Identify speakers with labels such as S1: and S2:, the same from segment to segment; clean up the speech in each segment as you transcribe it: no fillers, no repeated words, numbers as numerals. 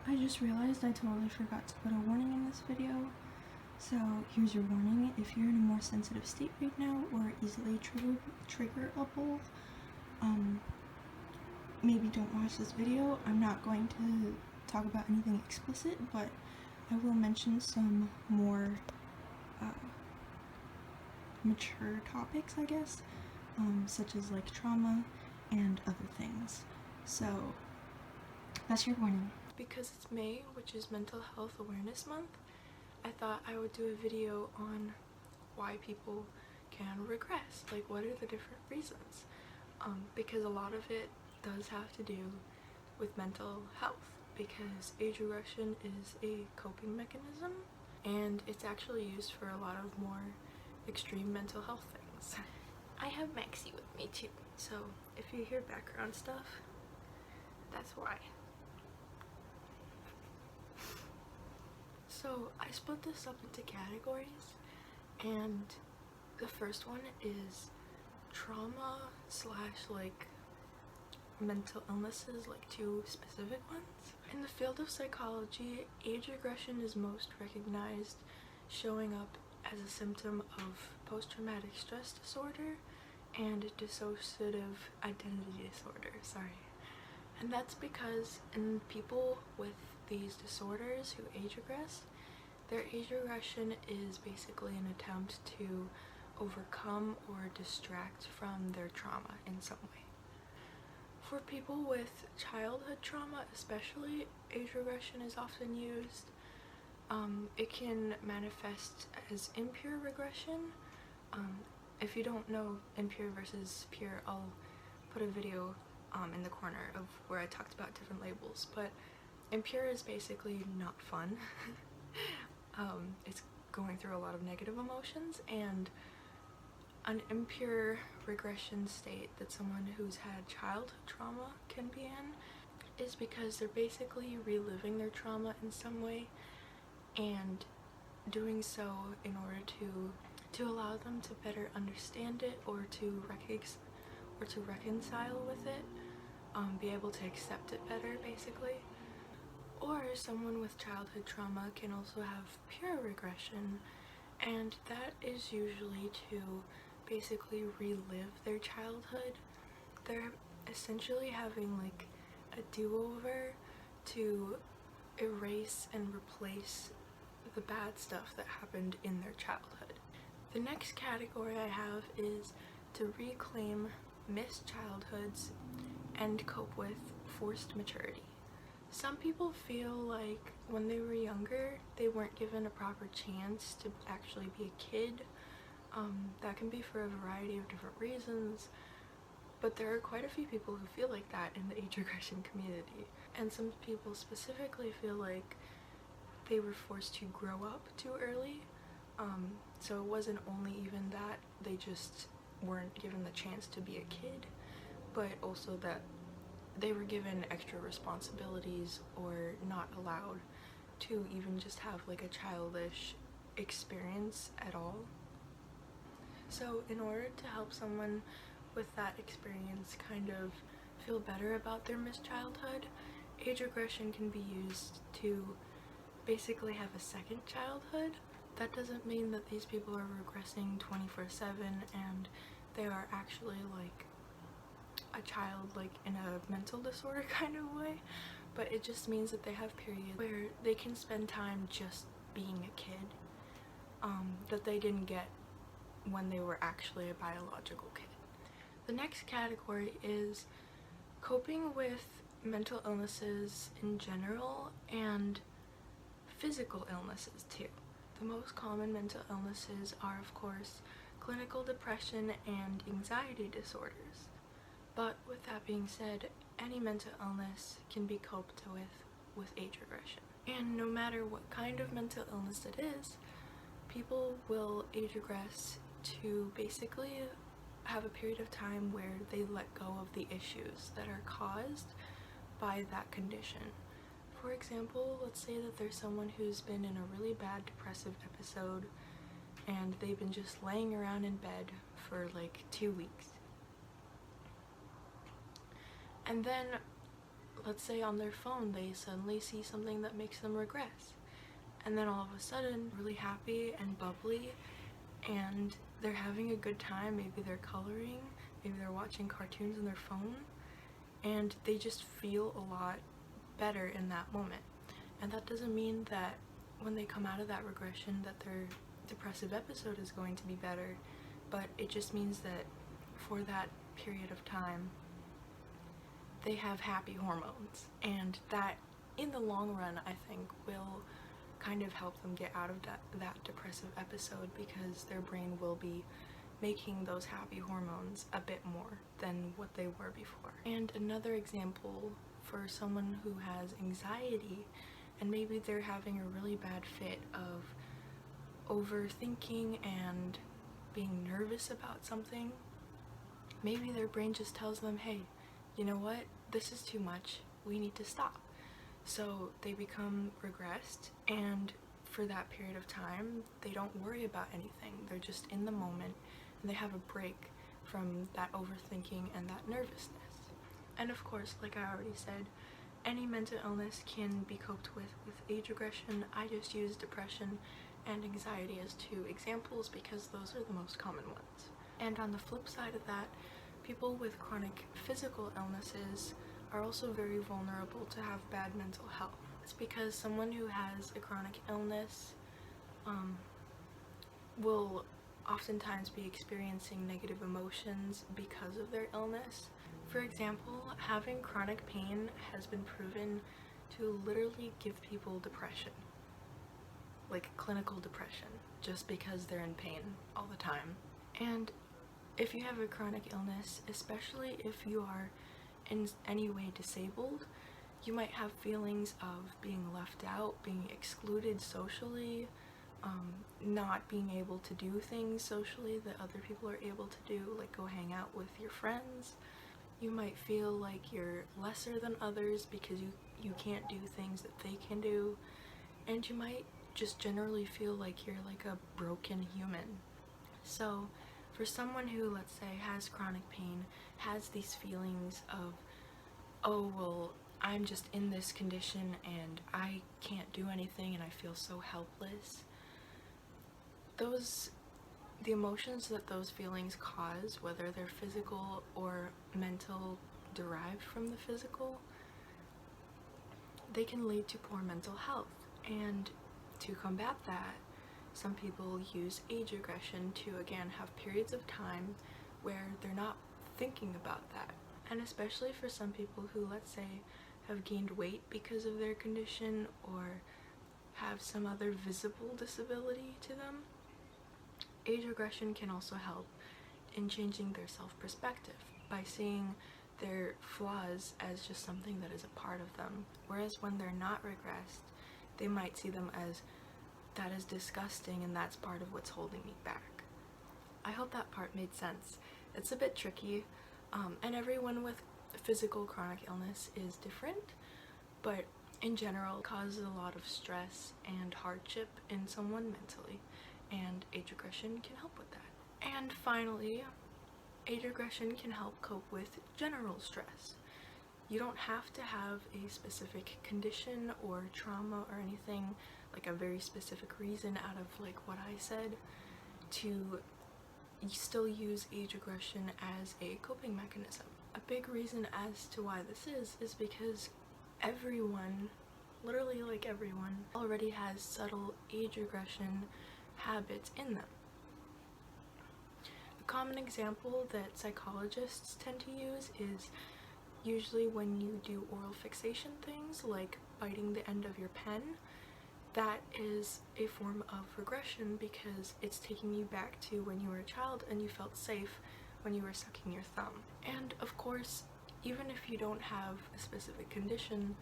S1: I just realized I totally forgot to put a warning in this video. So here's your warning. If you're in a more sensitive state right now or easily triggerable, maybe don't watch this video. I'm not going to talk about anything explicit, but I will mention some more mature topics, I guess, such as like trauma and other things. So that's your warning. Because it's May, which is Mental Health Awareness Month, I thought I would do a video on why people can regress, like what are the different reasons, because a lot of it does have to do with mental health, because age regression is a coping mechanism and it's actually used for a lot of more extreme mental health things. I have Maxie with me too, so if you hear background stuff, that's why. So I split this up into categories, and the first one is trauma / like mental illnesses, like two specific ones. In the field of psychology, age regression is most recognized showing up as a symptom of post-traumatic stress disorder and dissociative identity disorder, and that's because in people with these disorders who age regress, their age regression is basically an attempt to overcome or distract from their trauma in some way. For people with childhood trauma especially, age regression is often used. It can manifest as impure regression. If you don't know impure versus pure, I'll put a video in the corner of where I talked about different labels, but impure is basically not fun. It's going through a lot of negative emotions, and an impure regression state that someone who's had childhood trauma can be in is because they're basically reliving their trauma in some way and doing so in order to allow them to better understand it or to reconcile with it, be able to accept it better basically. Or someone with childhood trauma can also have pure regression, and that is usually to basically relive their childhood. They're essentially having like a do-over to erase and replace the bad stuff that happened in their childhood. The next category I have is to reclaim missed childhoods and cope with forced maturity. Some people feel like when they were younger, they weren't given a proper chance to actually be a kid. That can be for a variety of different reasons, but there are quite a few people who feel like that in the age regression community. And some people specifically feel like they were forced to grow up too early. So it wasn't only even that they just weren't given the chance to be a kid, but also that they were given extra responsibilities or not allowed to even just have like a childish experience at all. So in order to help someone with that experience kind of feel better about their missed childhood, age regression can be used to basically have a second childhood. That doesn't mean that these people are regressing 24/7 and they are actually like a child like in a mental disorder kind of way, but it just means that they have periods where they can spend time just being a kid that they didn't get when they were actually a biological kid. The next category is coping with mental illnesses in general and physical illnesses too. The most common mental illnesses are, of course, clinical depression and anxiety disorders. But with that being said, any mental illness can be coped with age regression. And no matter what kind of mental illness it is, people will age regress to basically have a period of time where they let go of the issues that are caused by that condition. For example, let's say that there's someone who's been in a really bad depressive episode and they've been just laying around in bed for like 2 weeks. And then let's say on their phone they suddenly see something that makes them regress, and then all of a sudden really happy and bubbly, and they're having a good time. Maybe they're coloring, maybe they're watching cartoons on their phone, and they just feel a lot better in that moment. And that doesn't mean that when they come out of that regression that their depressive episode is going to be better, but it just means that for that period of time they have happy hormones, and that in the long run I think will kind of help them get out of that depressive episode, because their brain will be making those happy hormones a bit more than what they were before. And another example for someone who has anxiety, and maybe they're having a really bad fit of overthinking and being nervous about something, maybe their brain just tells them, hey, you know what, this is too much, we need to stop. So they become regressed, and for that period of time they don't worry about anything, they're just in the moment, and they have a break from that overthinking and that nervousness. And of course, like I already said, any mental illness can be coped with age regression. I just use depression and anxiety as two examples because those are the most common ones. And on the flip side of that, people with chronic physical illnesses are also very vulnerable to have bad mental health. It's because someone who has a chronic illness will oftentimes be experiencing negative emotions because of their illness. For example, having chronic pain has been proven to literally give people depression, like clinical depression, just because they're in pain all the time. And if you have a chronic illness, especially if you are in any way disabled, you might have feelings of being left out, being excluded socially, not being able to do things socially that other people are able to do, like go hang out with your friends. You might feel like you're lesser than others because you can't do things that they can do, and you might just generally feel like you're like a broken human. So for someone who, let's say, has chronic pain, has these feelings of, oh, well, I'm just in this condition and I can't do anything and I feel so helpless, the emotions that those feelings cause, whether they're physical or mental, derived from the physical, they can lead to poor mental health. And to combat that, some people use age regression to, again, have periods of time where they're not thinking about that. And especially for some people who, let's say, have gained weight because of their condition or have some other visible disability to them, age regression can also help in changing their self-perspective by seeing their flaws as just something that is a part of them. Whereas when they're not regressed, they might see them as, that is disgusting and that's part of what's holding me back. I hope that part made sense. It's a bit tricky, and everyone with physical chronic illness is different, but in general it causes a lot of stress and hardship in someone mentally, and age regression can help with that. And finally, age regression can help cope with general stress. You don't have to have a specific condition or trauma or anything, like a very specific reason out of like what I said, to still use age regression as a coping mechanism. A big reason as to why this is because everyone, literally like everyone, already has subtle age regression habits in them. A common example that psychologists tend to use is usually when you do oral fixation things like biting the end of your pen. That is a form of regression because it's taking you back to when you were a child and you felt safe when you were sucking your thumb. And of course, even if you don't have a specific condition,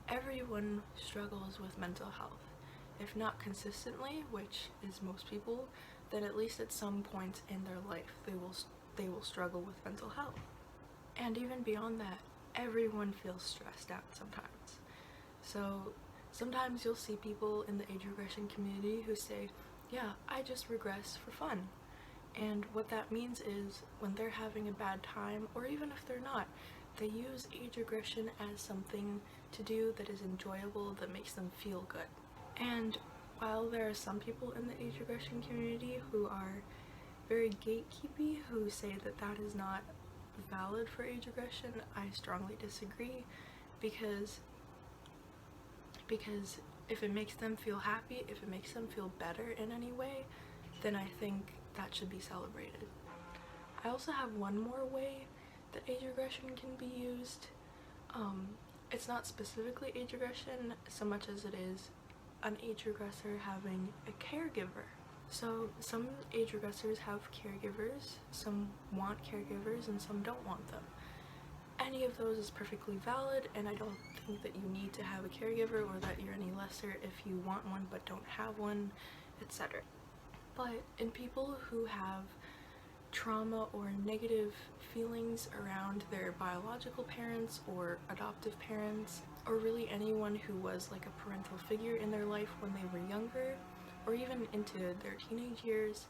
S1: everyone struggles with mental health. If not consistently, which is most people, then at least at some point in their life they will struggle with mental health. And even beyond that, everyone feels stressed out sometimes. So sometimes you'll see people in the age regression community who say, yeah, I just regress for fun. And what that means is when they're having a bad time, or even if they're not, they use age regression as something to do that is enjoyable, that makes them feel good. And while there are some people in the age regression community who are very gatekeepy, who say that that is not valid for age regression, I strongly disagree, because if it makes them feel happy, if it makes them feel better in any way, then I think that should be celebrated. I also have one more way that age regression can be used. It's not specifically age regression so much as it is an age regressor having a caregiver. So some age regressors have caregivers, some want caregivers, and some don't want them. Any of those is perfectly valid, and I don't think that you need to have a caregiver or that you're any lesser if you want one but don't have one, etc. But in people who have trauma or negative feelings around their biological parents or adoptive parents, or really anyone who was like a parental figure in their life when they were younger, or even into their teenage years,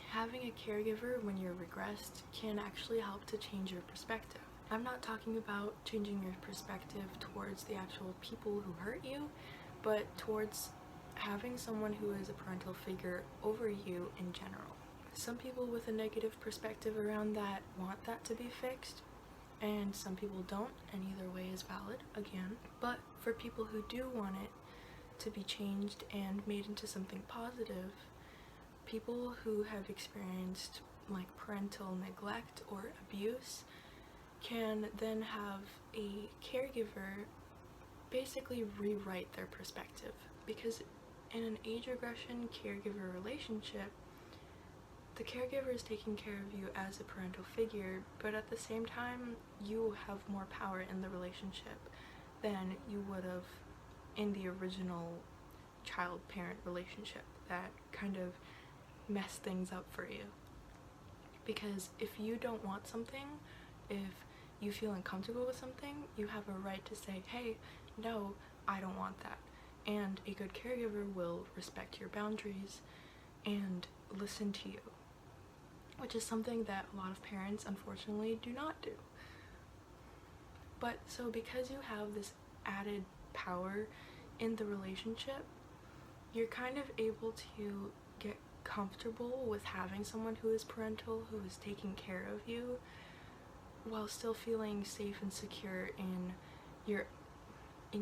S1: having a caregiver when you're regressed can actually help to change your perspective. I'm not talking about changing your perspective towards the actual people who hurt you, but towards having someone who is a parental figure over you in general. Some people with a negative perspective around that want that to be fixed, and some people don't, and either way is valid, again. But for people who do want it to be changed and made into something positive, people who have experienced like parental neglect or abuse can then have a caregiver basically rewrite their perspective, because in an age regression caregiver relationship, the caregiver is taking care of you as a parental figure, but at the same time you have more power in the relationship than you would have in the original child-parent relationship that kind of messed things up for you. Because if you don't want something, if you feel uncomfortable with something, you have a right to say, hey, no, I don't want that. And a good caregiver will respect your boundaries and listen to you, which is something that a lot of parents unfortunately do not do. But so because you have this added power in the relationship, you're kind of able to get comfortable with having someone who is parental, who is taking care of you, while still feeling safe and secure in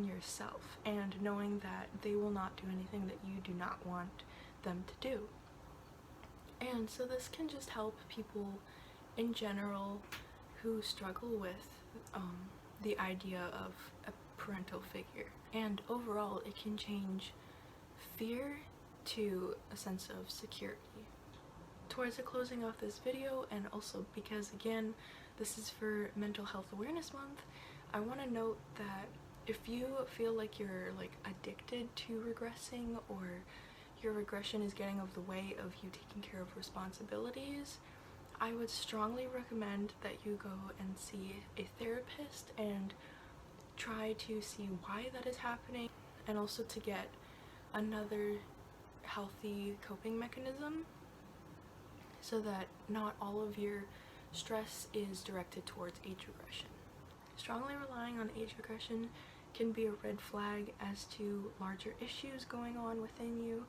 S1: yourself, and knowing that they will not do anything that you do not want them to do. And so this can just help people in general who struggle with the idea of a parental figure. And overall, it can change fear to a sense of security. Towards the closing of this video, and also because again this is for Mental Health Awareness Month, I want to note that if you feel like you're like addicted to regressing, or your regression is getting of the way of you taking care of responsibilities, I would strongly recommend that you go and see a therapist and try to see why that is happening, and also to get another healthy coping mechanism so that not all of your stress is directed towards age regression. Strongly relying on age regression can be a red flag as to larger issues going on within you,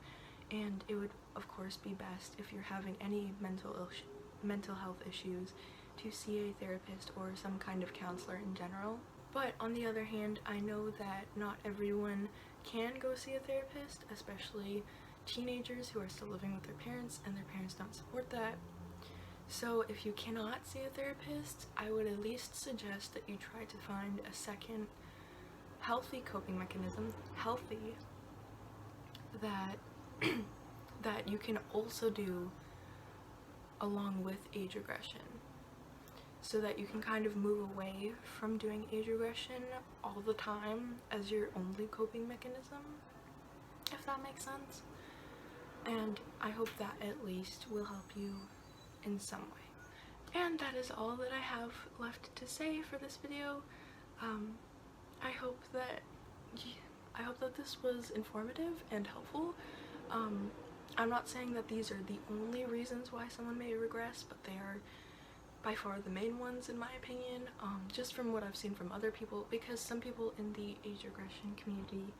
S1: and it would of course be best if you're having any mental health issues to see a therapist or some kind of counselor in general. But on the other hand, I know that not everyone can go see a therapist, especially teenagers who are still living with their parents and their parents don't support that. So if you cannot see a therapist, I would at least suggest that you try to find a second healthy coping mechanism, that that you can also do along with age regression, so that you can kind of move away from doing age regression all the time as your only coping mechanism, if that makes sense. And I hope that at least will help you in some way. And that is all that I have left to say for this video. I hope that this was informative and helpful. I'm not saying that these are the only reasons why someone may regress, but they are by far the main ones in my opinion, just from what I've seen from other people, because some people in the age regression community,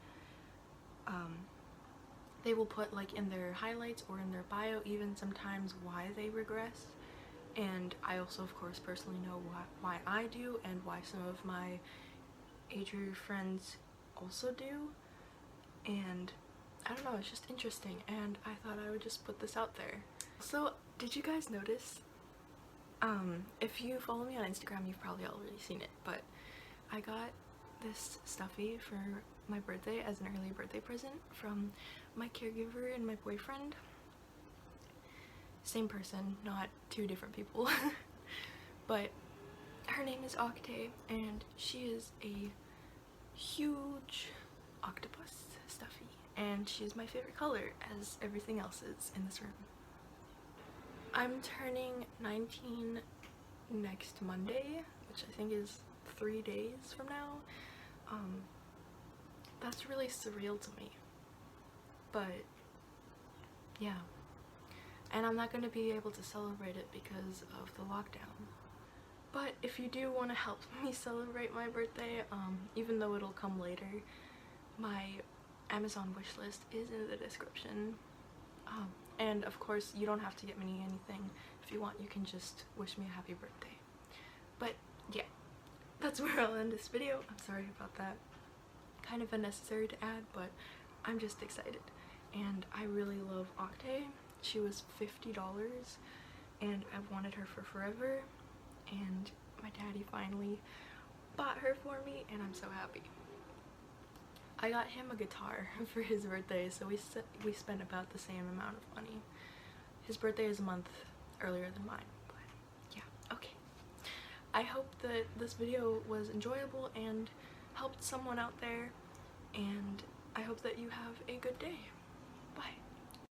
S1: they will put like in their highlights or in their bio even sometimes why they regress, and I also of course personally know why I do and why some of my age friends also do, and I don't know, it's just interesting and I thought I would just put this out there. So did you guys notice, if you follow me on Instagram you've probably already seen it, but I got this stuffy for my birthday as an early birthday present from my caregiver and my boyfriend. Same person, not two different people. But her name is Octay and she is a huge octopus stuffy and she's my favorite color, as everything else is in this room. I'm turning 19 next Monday, which I think is 3 days from now. That's really surreal to me, but yeah, and I'm not going to be able to celebrate it because of the lockdown. But if you do want to help me celebrate my birthday, even though it'll come later, my Amazon wishlist is in the description. And of course you don't have to get me anything. If you want, you can just wish me a happy birthday. But yeah, that's where I'll end this video. I'm sorry about that. Kind of unnecessary to add, but I'm just excited. And I really love Octay. She was $50 and I've wanted her for forever, and my daddy finally bought her for me and I'm so happy. I got him a guitar for his birthday, so we spent about the same amount of money. His birthday is a month earlier than mine, but yeah, okay. I hope that this video was enjoyable and helped someone out there, and I hope that you have a good day.